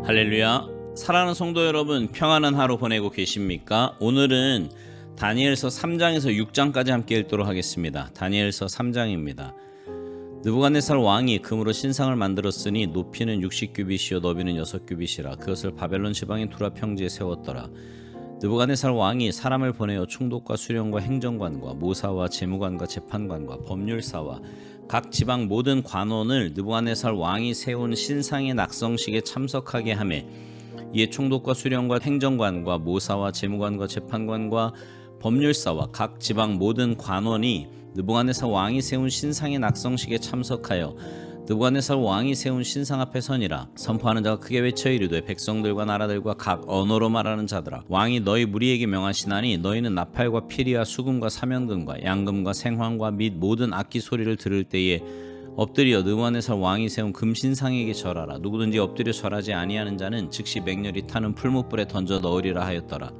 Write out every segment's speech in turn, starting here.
할렐루야. 사랑하는 성도 여러분, 평안한 하루 보내고 계십니까? 오늘은 다니엘서 3장에서 6장까지 함께 읽도록 하겠습니다. 다니엘서 3장입니다. 느부갓네살 왕이 금으로 신상을 만들었으니 높이는 60규빗이요 너비는 6규빗이라 그것을 바벨론 지방의 두라 평지에 세웠더라. 느부갓네살 왕이 사람을 보내어 총독과 수령과 행정관과 모사와 재무관과 재판관과 법률사와 각 지방 모든 관원을 느부갓네살 왕이 세운 신상의 낙성식에 참석하게 하매 이에 총독과 수령과 행정관과 모사와 재무관과 재판관과 법률사와 각 지방 모든 관원이 느부갓네살 왕이 세운 신상의 낙성식에 참석하여 느부갓네살 왕이 세운 신상 앞에 서니라. 선포하는 자가 크게 외쳐 이르되 백성들과 나라들과 각 언어로 말하는 자들아, 왕이 너희 무리에게 명하시나니 너희는 나팔과 피리와 수금과 사면금과 양금과 생황과 및 모든 악기 소리를 들을 때에 엎드려 느부갓네살 왕이 세운 금신상에게 절하라. 누구든지 엎드려 절하지 아니하는 자는 즉시 맹렬히 타는 풀무불에 던져 넣으리라 하였더라.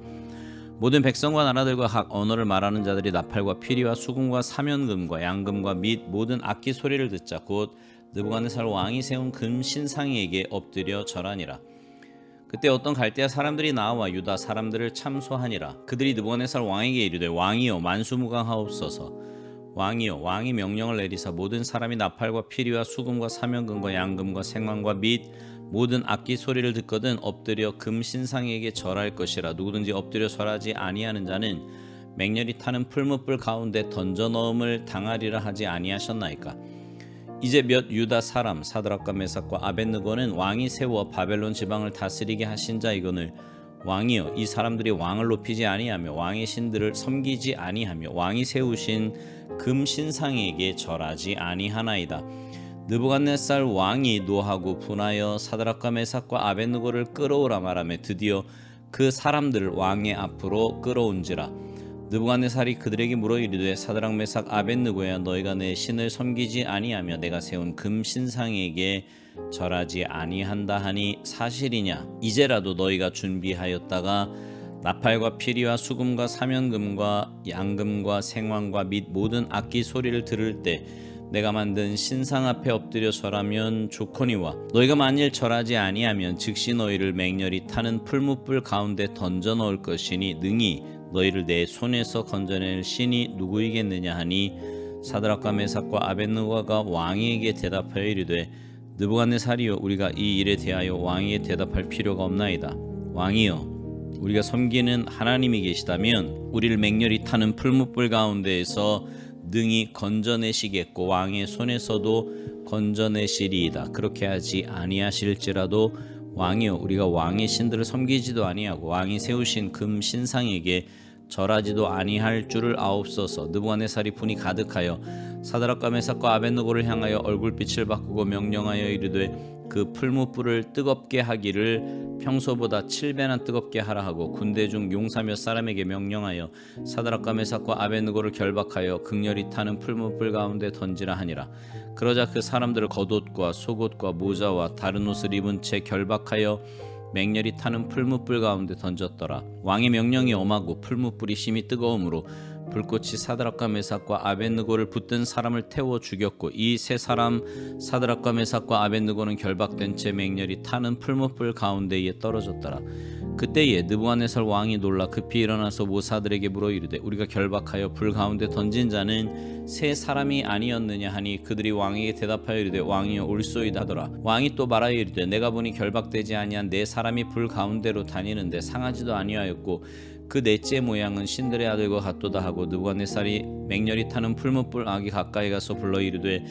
모든 백성과 나라들과 각 언어를 말하는 자들이 나팔과 피리와 수금과 사면금과 양금과 및 모든 악기 소리를 듣자 곧 느부갓네살 왕이 세운 금신상에게 엎드려 절하니라. 그때 어떤 갈대아 사람들이 나와 유다 사람들을 참소하니라. 그들이 느부갓네살 왕에게 이르되 왕이여 만수무강하옵소서. 왕이여 왕이 명령을 내리사 모든 사람이 나팔과 피리와 수금과 사면금과 양금과 생황과 및 모든 악기 소리를 듣거든 엎드려 금신상에게 절할 것이라. 누구든지 엎드려 절하지 아니하는 자는 맹렬히 타는 풀무불 가운데 던져 넣음을 당하리라 하지 아니하셨나이까. 이제 몇 유다 사람 사드락과 메삭과 아벳느고는 왕이 세워 바벨론 지방을 다스리게 하신 자이거늘 왕이여 이 사람들이 왕을 높이지 아니하며 왕의 신들을 섬기지 아니하며 왕이 세우신 금신상에게 절하지 아니하나이다. 느부갓네살 왕이 노하고 분하여 사드락과 메삭과 아벳느고를 끌어오라 말하며 드디어 그 사람들을 왕의 앞으로 끌어온지라. 느부갓네살이 그들에게 물어 이르되 사드락 메삭 아벳느고야 너희가 내 신을 섬기지 아니하며 내가 세운 금신상에게 절하지 아니한다 하니 사실이냐? 이제라도 너희가 준비하였다가 나팔과 피리와 수금과 사면금과 양금과 생황과 및 모든 악기 소리를 들을 때 내가 만든 신상 앞에 엎드려 절하면 좋거니와 너희가 만일 절하지 아니하면 즉시 너희를 맹렬히 타는 풀무불 가운데 던져 넣을 것이니 능히 너희를 내 손에서 건져낼 신이 누구이겠느냐 하니 사드락과 메삭과 아벳느고가 왕에게 대답하여 이르되 느부갓네살이여 우리가 이 일에 대하여 왕에게 대답할 필요가 없나이다. 왕이여 우리가 섬기는 하나님이 계시다면 우리를 맹렬히 타는 풀무불 가운데에서 능히 건져내시겠고 왕의 손에서도 건져내시리이다. 그렇게 하지 아니하실지라도 왕이여 우리가 왕의 신들을 섬기지도 아니하고 왕이 세우신 금 신상에게 절하지도 아니할 줄을 아옵소서. 느부갓네살이 분이 가득하여 사드락과 메삭과 아벳느고를 향하여 얼굴빛을 바꾸고 명령하여 이르되 그 풀무불을 뜨겁게 하기를 평소보다 7배나 뜨겁게 하라 하고 군대 중 용사 몇 사람에게 명령하여 사드락과 메삭과 아벳느고를 결박하여 극렬히 타는 풀무불 가운데 던지라 하니라. 그러자 그 사람들을 겉옷과 속옷과 모자와 다른 옷을 입은 채 결박하여 맹렬히 타는 풀무불 가운데 던졌더라. 왕의 명령이 엄하고 풀무불이 심히 뜨거움으로 불꽃이 사드락과 메삭과 아벳느고를 붙든 사람을 태워 죽였고 이 세 사람 사드락과 메삭과 아벳느고는 결박된 채 맹렬히 타는 풀무불 가운데에 떨어졌더라. 그때에 느부갓네살 왕이 놀라 급히 일어나서 모사들에게 물어 이르되 우리가 결박하여 불 가운데 던진 자는 세 사람이 아니었느냐 하니 그들이 왕에게 대답하여 이르되 왕이여 올소이다 하더라. 왕이 또 말하여 이르되 내가 보니 결박되지 아니한 네 사람이 불 가운데로 다니는데 상하지도 아니하였고 그 넷째 모양은 신들의 아들과 같도다 하고 느부갓네살이 맹렬히 타는 풀무불 악이 가까이 가서 불러 이르되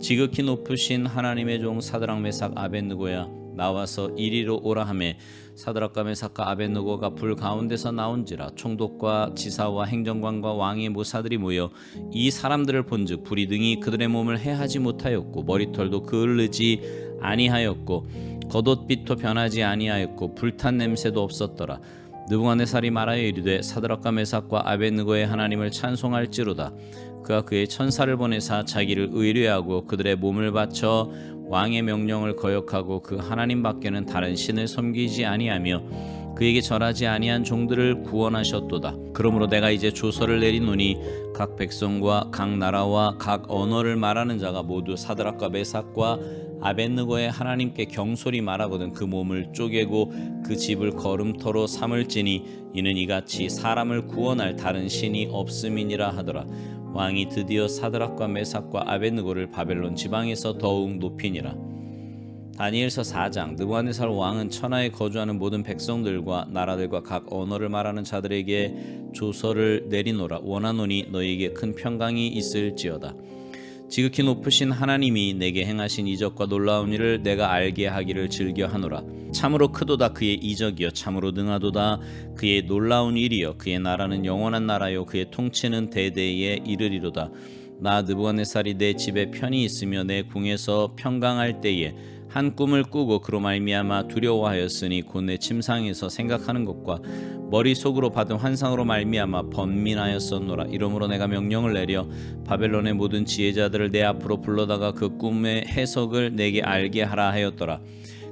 지극히 높으신 하나님의 종 사드락 메삭 아벳느고야 나와서 이리로 오라 하매 사드락과 메삭과 아벳느고가 불 가운데서 나온지라. 총독과 지사와 행정관과 왕의 모사들이 모여 이 사람들을 본즉 불이 등이 그들의 몸을 해하지 못하였고 머리털도 그을르지 아니하였고 겉옷빛도 변하지 아니하였고 불탄 냄새도 없었더라. 느부갓네살이 말하여 이르되 사드락과 메삭과 아벳느고의 하나님을 찬송할지로다. 그가 그의 천사를 보내사 자기를 의뢰하고 그들의 몸을 바쳐 왕의 명령을 거역하고 그 하나님 밖에는 다른 신을 섬기지 아니하며 그에게 절하지 아니한 종들을 구원하셨도다. 그러므로 내가 이제 조서를 내리노니 각 백성과 각 나라와 각 언어를 말하는 자가 모두 사드락과 메삭과 아벳느고의 하나님께 경솔히 말하거든 그 몸을 쪼개고 그 집을 거름터로 삼을지니 이는 이같이 사람을 구원할 다른 신이 없음이니라 하더라. 왕이 드디어 사드락과 메삭과 아벳느고를 바벨론 지방에서 더욱 높이니라. 다니엘서 4장. 느부갓네살 왕은 천하에 거주하는 모든 백성들과 나라들과 각 언어를 말하는 자들에게 조서를 내리노라. 원하노니 너희에게 큰 평강이 있을지어다. 지극히 높으신 하나님이 내게 행하신 이적과 놀라운 일을 내가 알게 하기를 즐겨하노라. 참으로 크도다 그의 이적이여 참으로 능하도다 그의 놀라운 일이여. 그의 나라는 영원한 나라요 그의 통치는 대대에 이르리로다. 나 느부갓네살이 내 집에 편히 있으며 내 궁에서 평강할 때에 한 꿈을 꾸고 그로 말미암아 두려워하였으니 곧 내 침상에서 생각하는 것과 머릿속으로 받은 환상으로 말미암아 번민하였었노라. 이러므로 내가 명령을 내려 바벨론의 모든 지혜자들을 내 앞으로 불러다가 그 꿈의 해석을 내게 알게 하라 하였더라.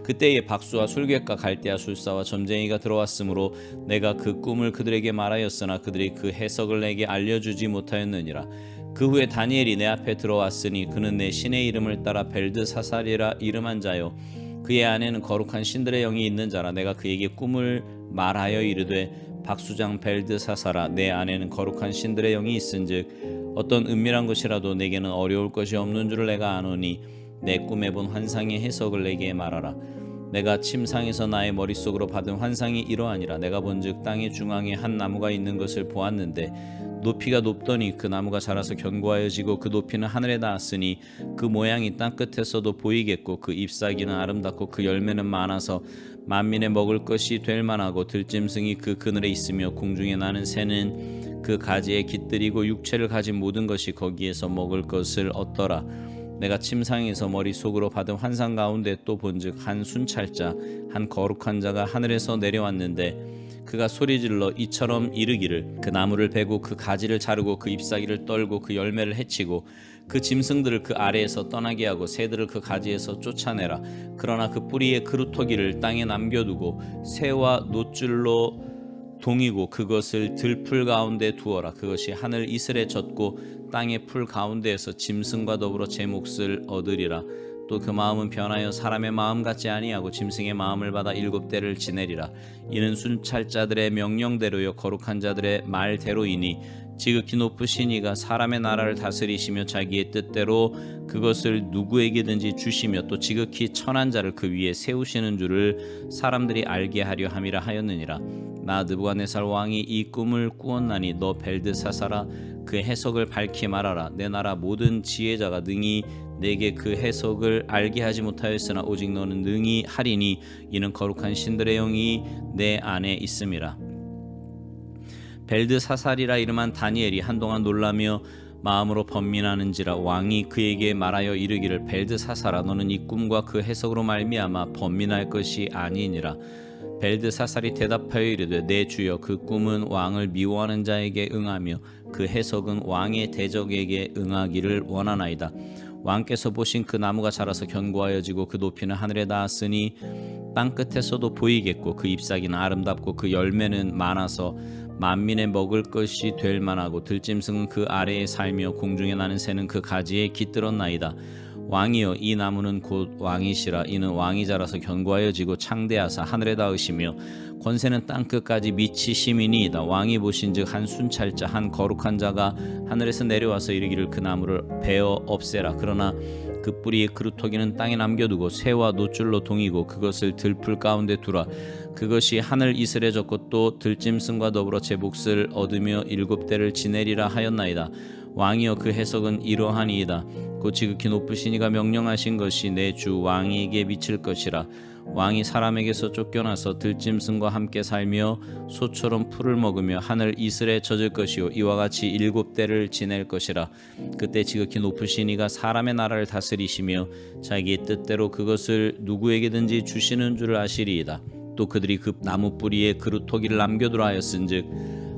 그때에 박수와 술객과 갈대아 술사와 점쟁이가 들어왔으므로 내가 그 꿈을 그들에게 말하였으나 그들이 그 해석을 내게 알려주지 못하였느니라. 그 후에 다니엘이 내 앞에 들어왔으니 그는 내 신의 이름을 따라 벨드사살이라 이름한 자요 그의 안에는 거룩한 신들의 영이 있는 자라. 내가 그에게 꿈을 말하여 이르되 박수장 벨드사살아 내 안에는 거룩한 신들의 영이 있은즉 어떤 은밀한 것이라도 내게는 어려울 것이 없는 줄을 내가 아노니 내 꿈에 본 환상의 해석을 내게 말하라. 내가 침상에서 나의 머릿속으로 받은 환상이 이러하니라. 내가 본즉 땅의 중앙에 한 나무가 있는 것을 보았는데 높이가 높더니 그 나무가 자라서 견고하여지고 그 높이는 하늘에 닿았으니 그 모양이 땅 끝에서도 보이겠고 그 잎사귀는 아름답고 그 열매는 많아서 만민의 먹을 것이 될 만하고 들짐승이 그 그늘에 있으며 공중에 나는 새는 그 가지에 깃들이고 육체를 가진 모든 것이 거기에서 먹을 것을 얻더라. 내가 침상에서 머릿속으로 받은 환상 가운데 또 본즉 한 순찰자 한 거룩한 자가 하늘에서 내려왔는데 그가 소리질러 이처럼 이르기를 그 나무를 베고 그 가지를 자르고 그 잎사귀를 떨고 그 열매를 해치고 그 짐승들을 그 아래에서 떠나게 하고 새들을 그 가지에서 쫓아내라. 그러나 그 뿌리의 그루터기를 땅에 남겨두고 새와 노줄로 동이고 그것을 들풀 가운데 두어라. 그것이 하늘 이슬에 젖고 땅의 풀 가운데에서 짐승과 더불어 제 몫을 얻으리라. 또 그 마음은 변하여 사람의 마음 같지 아니하고 짐승의 마음을 받아 7대를 지내리라. 이는 순찰자들의 명령대로요 거룩한 자들의 말대로이니 지극히 높으신 이가 사람의 나라를 다스리시며 자기의 뜻대로 그것을 누구에게든지 주시며 또 지극히 천한 자를 그 위에 세우시는 줄을 사람들이 알게 하려 함이라 하였느니라. 나 느부갓네살 왕이 이 꿈을 꾸었나니 너 벨드사살아 그 해석을 밝히 말하라. 내 나라 모든 지혜자가 능히 내게 그 해석을 알게 하지 못하였으나 오직 너는 능히 하리니 이는 거룩한 신들의 영이 내 안에 있음이라. 벨드사살이라 이름한 다니엘이 한동안 놀라며 마음으로 번민하는지라. 왕이 그에게 말하여 이르기를 벨드사살아 너는 이 꿈과 그 해석으로 말미암아 번민할 것이 아니니라. 벨드사살이 대답하여 이르되 내 주여 그 꿈은 왕을 미워하는 자에게 응하며 그 해석은 왕의 대적에게 응하기를 원하나이다. 왕께서 보신 그 나무가 자라서 견고하여지고 그 높이는 하늘에 닿았으니 땅 끝에서도 보이겠고 그 잎사귀는 아름답고 그 열매는 많아서 만민의 먹을 것이 될 만하고 들짐승은 그 아래에 살며 공중에 나는 새는 그 가지에 깃들었나이다. 왕이여 이 나무는 곧 왕이시라. 이는 왕이 자라서 견고하여지고 창대하사 하늘에 닿으시며 권세는 땅끝까지 미치심이니이다. 왕이 보신즉 한 순찰자 한 거룩한 자가 하늘에서 내려와서 이르기를 그 나무를 베어 없애라. 그러나 그 뿌리의 그루터기는 땅에 남겨두고 새와 노줄로 동이고 그것을 들풀 가운데 두라. 그것이 하늘 이슬에 젖고 또 들짐승과 더불어 제 몫을 얻으며 7대를 지내리라 하였나이다. 왕이여 그 해석은 이러하니이다. 곧 지극히 높으신 이가 명령하신 것이 내 주 왕에게 미칠 것이라. 왕이 사람에게서 쫓겨나서 들짐승과 함께 살며 소처럼 풀을 먹으며 하늘 이슬에 젖을 것이요 이와 같이 7대를 지낼 것이라. 그때 지극히 높으신 이가 사람의 나라를 다스리시며 자기의 뜻대로 그것을 누구에게든지 주시는 줄을 아시리이다. 또 그들이 그 나무 뿌리에 그루터기를 남겨두라 하였은즉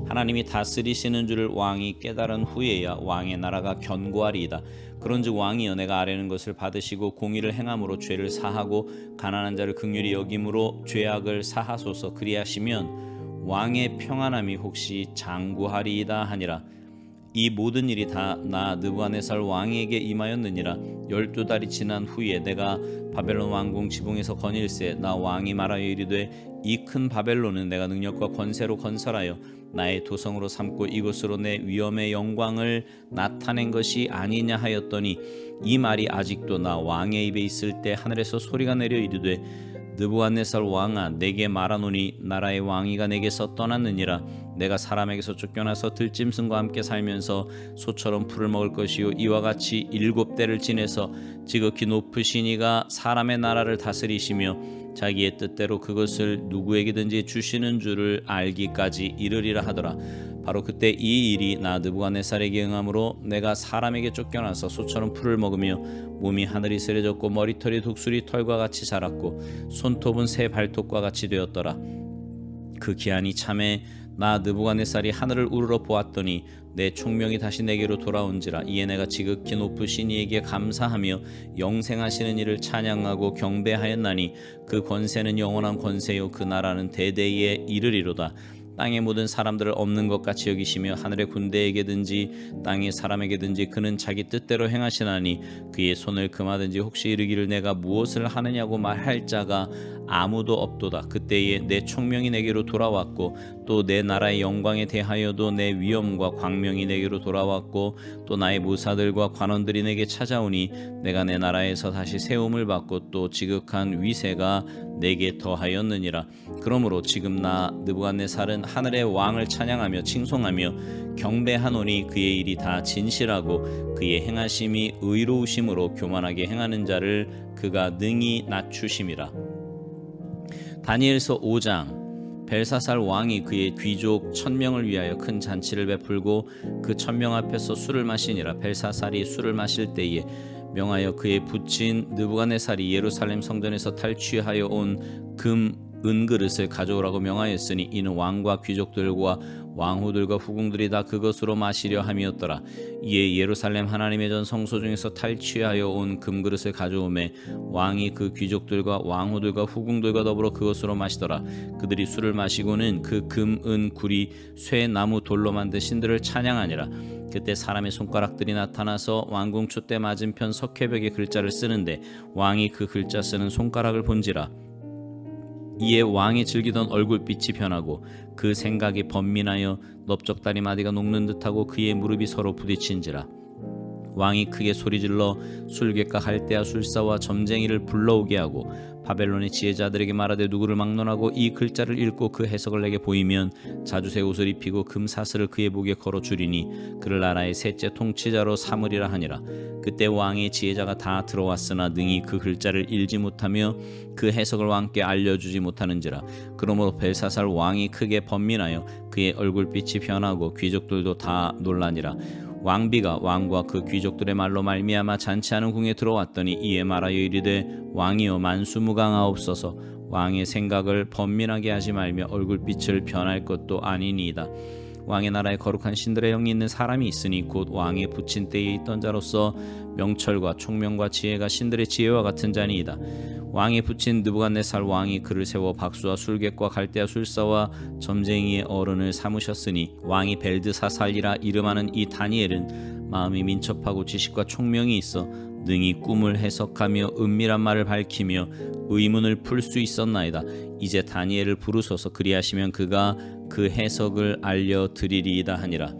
하나님이 다스리시는 줄을 왕이 깨달은 후에야 왕의 나라가 견고하리이다. 그런즉 왕이여 내가 아뢰는 것을 받으시고 공의를 행함으로 죄를 사하고 가난한 자를 긍휼히 여김으로 죄악을 사하소서. 그리하시면 왕의 평안함이 혹시 장구하리이다 하니라. 이 모든 일이 다 나 느부갓네살 왕에게 임하였느니라. 12달이 지난 후에 내가 바벨론 왕궁 지붕에서 거닐새 나 왕이 말하여 이르되 이 큰 바벨론은 내가 능력과 권세로 건설하여 나의 도성으로 삼고 이곳으로 내 위엄의 영광을 나타낸 것이 아니냐 하였더니 이 말이 아직도 나 왕의 입에 있을 때 하늘에서 소리가 내려 이르되 느부갓네살 왕아 내게 말하노니 나라의 왕위가 내게서 떠났느니라. 내가 사람에게서 쫓겨나서 들짐승과 함께 살면서 소처럼 풀을 먹을 것이요 이와 같이 7대를 지내서 지극히 높으신 이가 사람의 나라를 다스리시며 자기의 뜻대로 그것을 누구에게든지 주시는 줄을 알기까지 이르리라 하더라. 바로 그때 이 일이 나 느부갓네살에게 응함으로 내가 사람에게 쫓겨나서 소처럼 풀을 먹으며 몸이 하늘이 세려졌고 머리털이 독수리 털과 같이 자랐고 손톱은 새 발톱과 같이 되었더라. 그 기한이 참에 나 느부갓네살이 하늘을 우러러 보았더니 내 총명이 다시 내게로 돌아온지라. 이에 내가 지극히 높으신 이에게 감사하며 영생하시는 이를 찬양하고 경배하였나니 그 권세는 영원한 권세요 그 나라는 대대에 이르리로다. 땅의 모든 사람들을 없는 것 같이 여기시며 하늘의 군대에게든지 땅의 사람에게든지 그는 자기 뜻대로 행하시나니 그의 손을 금하든지 혹시 이르기를 내가 무엇을 하느냐고 말할 자가 아무도 없도다. 그때에 내 총명이 내게로 돌아왔고 또 내 나라의 영광에 대하여도 내 위엄과 광명이 내게로 돌아왔고 또 나의 무사들과 관원들이 내게 찾아오니 내가 내 나라에서 다시 세움을 받고 또 지극한 위세가 내게 더하였느니라. 그러므로 지금 나 느부갓네살은 하늘의 왕을 찬양하며 칭송하며 경배하노니 그의 일이 다 진실하고 그의 행하심이 의로우심으로 교만하게 행하는 자를 그가 능히 낮추심이라. 다니엘서 5장. 벨사살 왕이 그의 귀족 1000명을 위하여 큰 잔치를 베풀고 그 1000명 앞에서 술을 마시니라. 벨사살이 술을 마실 때에 명하여 그의 부친 느부갓네살이 예루살렘 성전에서 탈취하여 온 금 은그릇을 가져오라고 명하였으니 이는 왕과 귀족들과 왕후들과 후궁들이 다 그것으로 마시려 함이었더라. 이에 예루살렘 하나님의 전 성소 중에서 탈취하여 온 금그릇을 가져오매 왕이 그 귀족들과 왕후들과 후궁들과 더불어 그것으로 마시더라. 그들이 술을 마시고는 그 금, 은, 구리, 쇠, 나무, 돌로 만든 신들을 찬양하니라. 그때 사람의 손가락들이 나타나서 왕궁 촛대 맞은편 석회벽에 글자를 쓰는데 왕이 그 글자 쓰는 손가락을 본지라. 이에 왕이 즐기던 얼굴빛이 변하고 그 생각이 번민하여 넓적다리 마디가 녹는 듯하고 그의 무릎이 서로 부딪힌지라. 왕이 크게 소리질러 술객과 갈대아 술사와 점쟁이를 불러오게 하고 바벨론의 지혜자들에게 말하되 누구를 막론하고 이 글자를 읽고 그 해석을 내게 보이면 자주새 옷을 입히고 금사슬을 그의 목에 걸어 주리니 그를 나라의 셋째 통치자로 삼으리라 하니라. 그때 왕의 지혜자가 다 들어왔으나 능히 그 글자를 읽지 못하며 그 해석을 왕께 알려주지 못하는지라. 그러므로 벨사살 왕이 크게 번민하여 그의 얼굴빛이 변하고 귀족들도 다 놀라니라. 왕비가 왕과 그 귀족들의 말로 말미암아 잔치하는 궁에 들어왔더니 이에 말하여 이르되 왕이여 만수무강하옵소서. 왕의 생각을 번민하게 하지 말며 얼굴빛을 변할 것도 아니니이다. 왕의 나라에 거룩한 신들의 영이 있는 사람이 있으니 곧 왕의 부친 때에 있던 자로서 명철과 총명과 지혜가 신들의 지혜와 같은 자니이다. 왕의 부친 느부갓네살 왕이 그를 세워 박수와 술객과 갈대아 술사와 점쟁이의 어른을 삼으셨으니 왕이 벨드사살이라 이름하는 이 다니엘은 마음이 민첩하고 지식과 총명이 있어 능히 꿈을 해석하며 은밀한 말을 밝히며 의문을 풀 수 있었나이다. 이제 다니엘을 부르소서. 그리하시면 그가 그 해석을 알려드리리이다 하니라.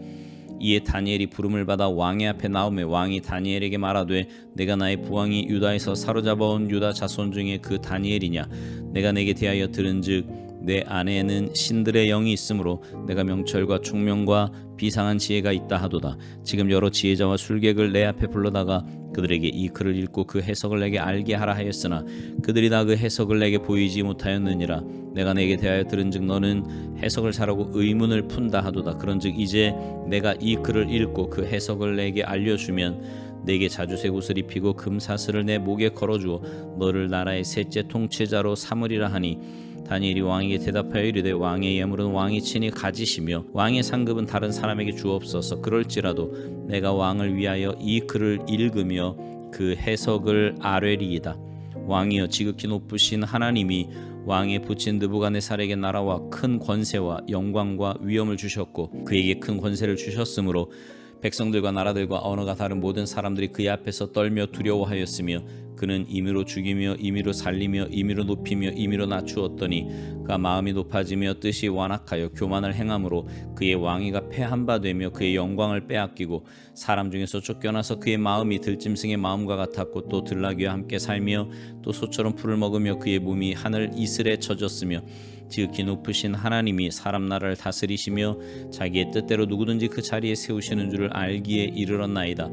이에 다니엘이 부름을 받아 왕의 앞에 나오매 왕이 다니엘에게 말하되 내가 나의 부왕이 유다에서 사로잡아온 유다 자손 중에 그 다니엘이냐. 내가 내게 대하여 들은즉 내 안에는 신들의 영이 있으므로 내가 명철과 총명과 비상한 지혜가 있다 하도다. 지금 여러 지혜자와 술객을 내 앞에 불러다가 그들에게 이 글을 읽고 그 해석을 내게 알게 하라 하였으나 그들이 다 그 해석을 내게 보이지 못하였느니라. 내가 내게 대하여 들은즉 너는 해석을 잘하고 의문을 푼다 하도다. 그런즉 이제 내가 이 글을 읽고 그 해석을 내게 알려주면 내게 자주새 옷을 입히고 금사슬을 내 목에 걸어주어 너를 나라의 셋째 통치자로 삼으리라 하니 다니엘이 왕에게 대답하여 이르되 왕의 예물은 왕이 친히 가지시며 왕의 상급은 다른 사람에게 주옵소서. 그럴지라도 내가 왕을 위하여 이 글을 읽으며 그 해석을 아뢰리이다. 왕이여 지극히 높으신 하나님이 왕의 부친 느부갓네살에게 나라와 큰 권세와 영광과 위엄을 주셨고 그에게 큰 권세를 주셨으므로 백성들과 나라들과 언어가 다른 모든 사람들이 그의 앞에서 떨며 두려워하였으며 그는 임의로 죽이며 임의로 살리며 임의로 높이며 임의로 낮추었더니 그가 마음이 높아지며 뜻이 완악하여 교만을 행함으로 그의 왕위가 패한 바 되며 그의 영광을 빼앗기고 사람 중에서 쫓겨나서 그의 마음이 들짐승의 마음과 같았고 또 들나귀와 함께 살며 또 소처럼 풀을 먹으며 그의 몸이 하늘 이슬에 젖었으며 지극히 높으신 하나님이 사람 나라를 다스리시며 자기의 뜻대로 누구든지 그 자리에 세우시는 줄을 알기에 이르렀나이다.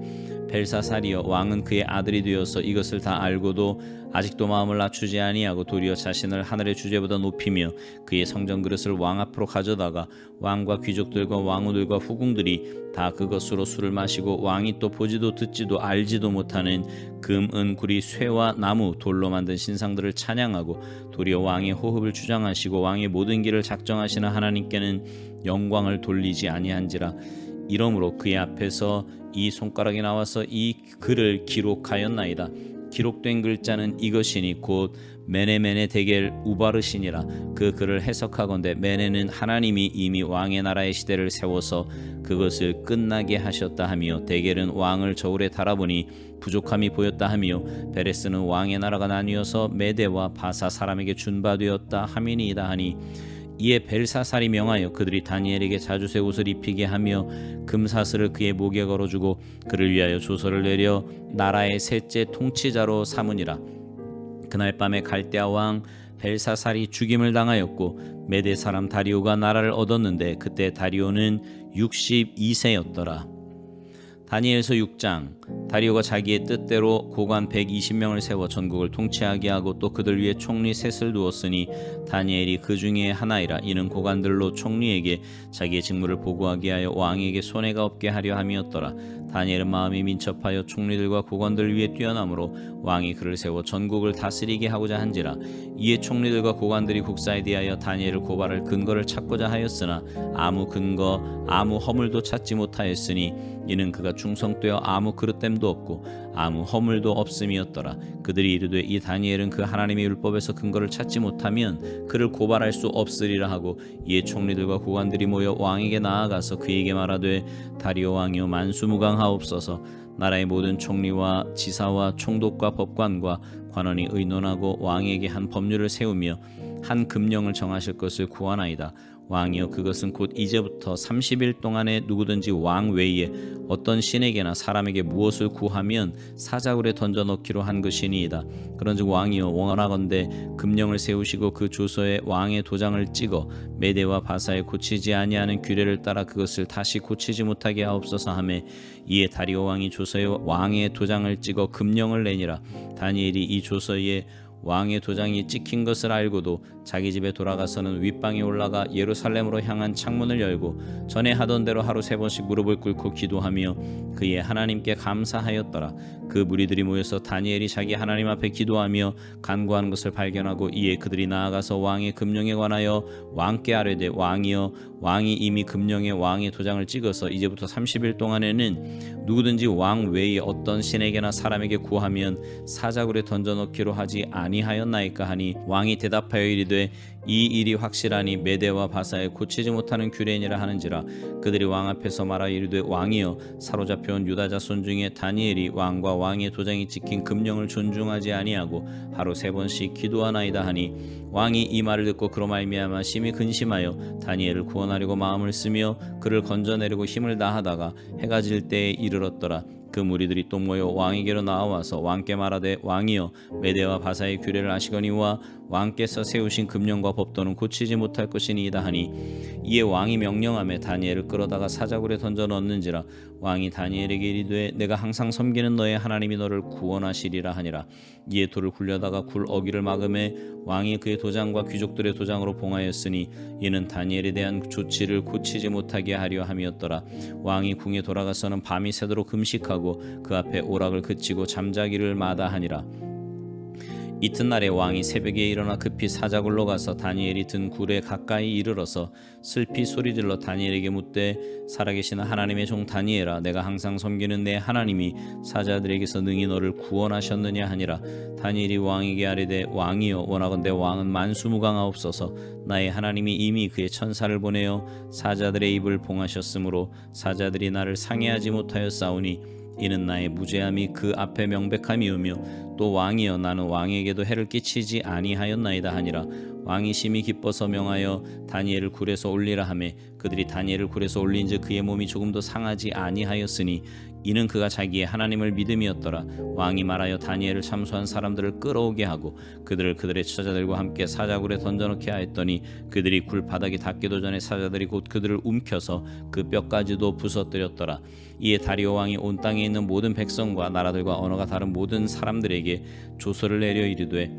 벨사살이여 왕은 그의 아들이 되어서 이것을 다 알고도 아직도 마음을 낮추지 아니하고 도리어 자신을 하늘의 주제보다 높이며 그의 성전 그릇을 왕 앞으로 가져다가 왕과 귀족들과 왕후들과 후궁들이 다 그것으로 술을 마시고 왕이 또 보지도 듣지도 알지도 못하는 금, 은, 구리, 쇠와 나무, 돌로 만든 신상들을 찬양하고 도리어 왕의 호흡을 주장하시고 왕의 모든 길을 작정하시는 하나님께는 영광을 돌리지 아니한지라. 이러므로 그의 앞에서 이 손가락이 나와서 이 글을 기록하였나이다. 기록된 글자는 이것이니 곧 메네메네 데겔 우바르시니라. 그 글을 해석하건대 메네는 하나님이 이미 왕의 나라의 시대를 세워서 그것을 끝나게 하셨다 하며 데겔은 왕을 저울에 달아보니 부족함이 보였다 하며 베레스는 왕의 나라가 나뉘어서 메대와 바사 사람에게 준바되었다 함이니이다 하니 이에 벨사살이 명하여 그들이 다니엘에게 자주새 옷을 입히게 하며 금사슬을 그의 목에 걸어주고 그를 위하여 조서를 내려 나라의 셋째 통치자로 삼으니라. 그날 밤에 갈대아 왕 벨사살이 죽임을 당하였고 메대 사람 다리오가 나라를 얻었는데 그때 다리오는 62세였더라. 다니엘서 6장. 다리오가 자기의 뜻대로 고관 120명을 세워 전국을 통치하게 하고 또 그들 위에 총리 셋을 두었으니 다니엘이 그 중에 하나이라. 이는 고관들로 총리에게 자기의 직무를 보고하게 하여 왕에게 손해가 없게 하려 함이었더라. 다니엘은 마음이 민첩하여 총리들과 고관들 위에 뛰어나므로 왕이 그를 세워 전국을 다스리게 하고자 한지라. 이에 총리들과 고관들이 국사에 대하여 다니엘을 고발할 근거를 찾고자 하였으나 아무 근거 아무 허물도 찾지 못하였으니 이는 그가 충성되어 아무 그릇됨도 없고 아무 허물도 없음이었더라. 그들이 이르되 이 다니엘은 그 하나님의 율법에서 근거를 찾지 못하면 그를 고발할 수 없으리라 하고 이에 총리들과 고관들이 모여 왕에게 나아가서 그에게 말하되 다리오 왕이여 만수무강하옵소서. 나라의 모든 총리와 지사와 총독과 법관과 관원이 의논하고 왕에게 한 법률을 세우며 한 금령을 정하실 것을 구하나이다. 왕이여 그것은 곧 이제부터 30일 동안에 누구든지 왕 외에 어떤 신에게나 사람에게 무엇을 구하면 사자굴에 던져넣기로 한 것이니이다. 그런즉 왕이여 원하건대 금령을 세우시고 그 조서에 왕의 도장을 찍어 메대와 바사에 고치지 아니하는 규례를 따라 그것을 다시 고치지 못하게 하옵소서 하매 이에 다리오 왕이 조서에 왕의 도장을 찍어 금령을 내니라. 다니엘이 이 조서에 왕의 도장이 찍힌 것을 알고도 자기 집에 돌아가서는 윗방에 올라가 예루살렘으로 향한 창문을 열고 전에 하던 대로 하루 3번씩 무릎을 꿇고 기도하며 그의 하나님께 감사하였더라. 그 무리들이 모여서 다니엘이 자기 하나님 앞에 기도하며 간구하는 것을 발견하고 이에 그들이 나아가서 왕의 금령에 관하여 왕께 아뢰되 왕이여 왕이 이미 금령에 왕의 도장을 찍어서 이제부터 30일 동안에는 누구든지 왕 외에 어떤 신에게나 사람에게 구하면 사자굴에 던져넣기로 하지 아니하였나이까 하니 왕이 대답하여 이르되 이 일이 확실하니 메대와 바사에 고치지 못하는 규례니라 하는지라. 그들이 왕 앞에서 말하여 이르되 왕이여 사로잡혀온 유다 자손 중에 다니엘이 왕과 왕의 도장이 찍힌 금령을 존중하지 아니하고 하루 3번씩 기도하나이다 하니 왕이 이 말을 듣고 그로 말미암아 심히 근심하여 다니엘을 구원하려고 마음을 쓰며 그를 건져내려고 힘을 다하다가 해가 질 때에 이르렀더라. 그 무리들이 또 모여 왕에게로 나와서 왕께 말하되 왕이여 메대와 바사의 규례를 아시거니와 왕께서 세우신 금령과 법도는 고치지 못할 것이니이다 하니 이에 왕이 명령하며 다니엘을 끌어다가 사자굴에 던져 넣는지라. 왕이 다니엘에게 이르되 내가 항상 섬기는 너의 하나님이 너를 구원하시리라 하니라. 이에 돌을 굴려다가 굴 어기를 막음에 왕이 그의 도장과 귀족들의 도장으로 봉하였으니 이는 다니엘에 대한 조치를 고치지 못하게 하려 함이었더라. 왕이 궁에 돌아가서는 밤이 새도록 금식하고 그 앞에 오락을 그치고 잠자기를 마다하니라. 이튿날에 왕이 새벽에 일어나 급히 사자굴로 가서 다니엘이 든 굴에 가까이 이르러서 슬피 소리질러 다니엘에게 묻되 살아계신 하나님의 종 다니엘아, 내가 항상 섬기는 내 하나님이 사자들에게서 능히 너를 구원하셨느냐 하니라. 다니엘이 왕에게 아뢰되 왕이여, 원하건대 왕은 만수무강하옵소서. 나의 하나님이 이미 그의 천사를 보내어 사자들의 입을 봉하셨으므로 사자들이 나를 상해하지 못하였사오니 이는 나의 무죄함이 그 앞에 명백함이오며 또 왕이여, 나는 왕에게도 해를 끼치지 아니하였나이다 하니라. 왕이 심히 기뻐서 명하여 다니엘을 굴에서 올리라 하매 그들이 다니엘을 굴에서 올린즉 그의 몸이 조금도 상하지 아니하였으니 이는 그가 자기의 하나님을 믿음이었더라. 왕이 말하여 다니엘을 참소한 사람들을 끌어오게 하고 그들을 그들의 처자들과 함께 사자굴에 던져넣게 하였더니 그들이 굴 바닥이 닿기도 전에 사자들이 곧 그들을 움켜서 그 뼈까지도 부서뜨렸더라. 이에 다리오 왕이 온 땅에 있는 모든 백성과 나라들과 언어가 다른 모든 사람들에게 조서를 내려 이르되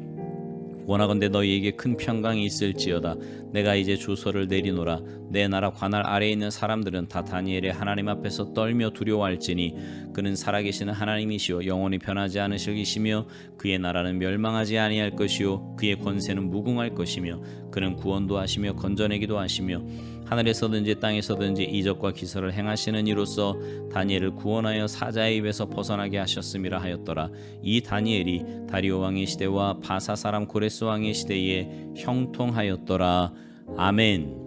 원하건대 너희에게 큰 평강이 있을지어다. 내가 이제 조서를 내리노라. 내 나라 관할 아래에 있는 사람들은 다 다니엘의 하나님 앞에서 떨며 두려워할지니 그는 살아계시는 하나님이시오 영원히 변하지 않으실 이시며 그의 나라는 멸망하지 아니할 것이요 그의 권세는 무궁할 것이며 그는 구원도 하시며 건져내기도 하시며 하늘에서든지 땅에서든지 이적과 기사를 행하시는 이로써 다니엘을 구원하여 사자의 입에서 벗어나게 하셨음이라 하였더라. 이 다니엘이 다리오 왕의 시대와 바사 사람 고레스 왕의 시대에 형통하였더라. 아멘.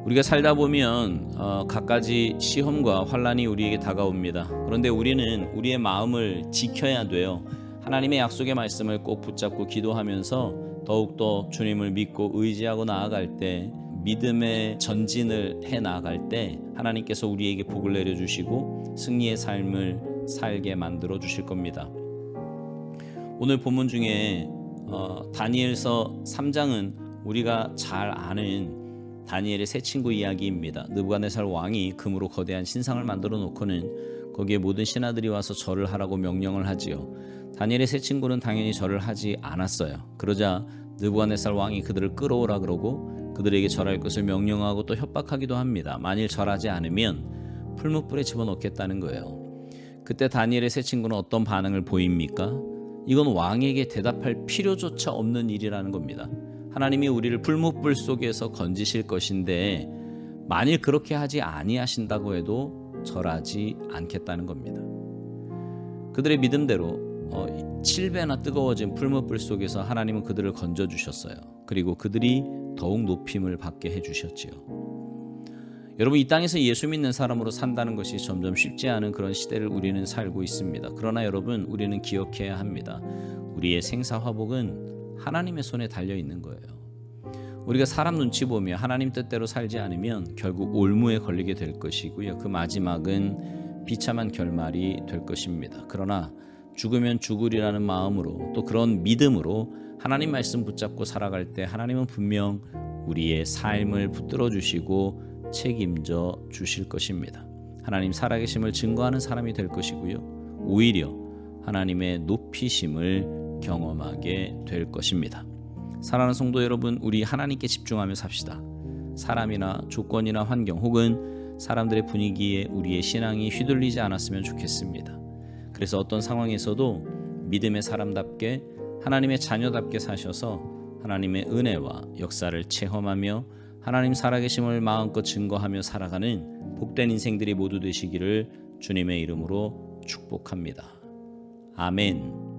우리가 살다 보면 갖가지 시험과 환난이 우리에게 다가옵니다. 그런데 우리는 우리의 마음을 지켜야 돼요. 하나님의 약속의 말씀을 꼭 붙잡고 기도하면서 더욱더 주님을 믿고 의지하고 나아갈 때, 믿음의 전진을 해 나아갈 때 하나님께서 우리에게 복을 내려주시고 승리의 삶을 살게 만들어 주실 겁니다. 오늘 본문 중에 다니엘서 3장은 우리가 잘 아는 다니엘의 세 친구 이야기입니다. 느부갓네살 왕이 금으로 거대한 신상을 만들어 놓고는 거기에 모든 신하들이 와서 절을 하라고 명령을 하지요. 다니엘의 세 친구는 당연히 절을 하지 않았어요. 그러자 느부갓네살 왕이 그들을 끌어오라 그러고 그들에게 절할 것을 명령하고 또 협박하기도 합니다. 만일 절하지 않으면 풀무불에 집어넣겠다는 거예요. 그때 다니엘의 세 친구는 어떤 반응을 보입니까? 이건 왕에게 대답할 필요조차 없는 일이라는 겁니다. 하나님이 우리를 풀무불 속에서 건지실 것인데 만일 그렇게 하지 아니하신다고 해도 절하지 않겠다는 겁니다. 그들의 믿음대로 7배나 뜨거워진 풀무불 속에서 하나님은 그들을 건져주셨어요. 그리고 그들이 더욱 높임을 받게 해주셨지요. 여러분, 이 땅에서 예수 믿는 사람으로 산다는 것이 점점 쉽지 않은 그런 시대를 우리는 살고 있습니다. 그러나 여러분, 우리는 기억해야 합니다. 우리의 생사화복은 하나님의 손에 달려 있는 거예요. 우리가 사람 눈치 보며 하나님 뜻대로 살지 않으면 결국 올무에 걸리게 될 것이고요. 그 마지막은 비참한 결말이 될 것입니다. 그러나 죽으면 죽으리라는 마음으로 또 그런 믿음으로 하나님 말씀 붙잡고 살아갈 때 하나님은 분명 우리의 삶을 붙들어 주시고 책임져 주실 것입니다. 하나님 살아계심을 증거하는 사람이 될 것이고요. 오히려 하나님의 높이심을 경험하게 될 것입니다. 사랑하는 성도 여러분, 우리 하나님께 집중하며 삽시다. 사람이나 조건이나 환경 혹은 사람들의 분위기에 우리의 신앙이 휘둘리지 않았으면 좋겠습니다. 그래서 어떤 상황에서도 믿음의 사람답게 하나님의 자녀답게 사셔서 하나님의 은혜와 역사를 체험하며 하나님 살아계심을 마음껏 증거하며 살아가는 복된 인생들이 모두 되시기를 주님의 이름으로 축복합니다. 아멘.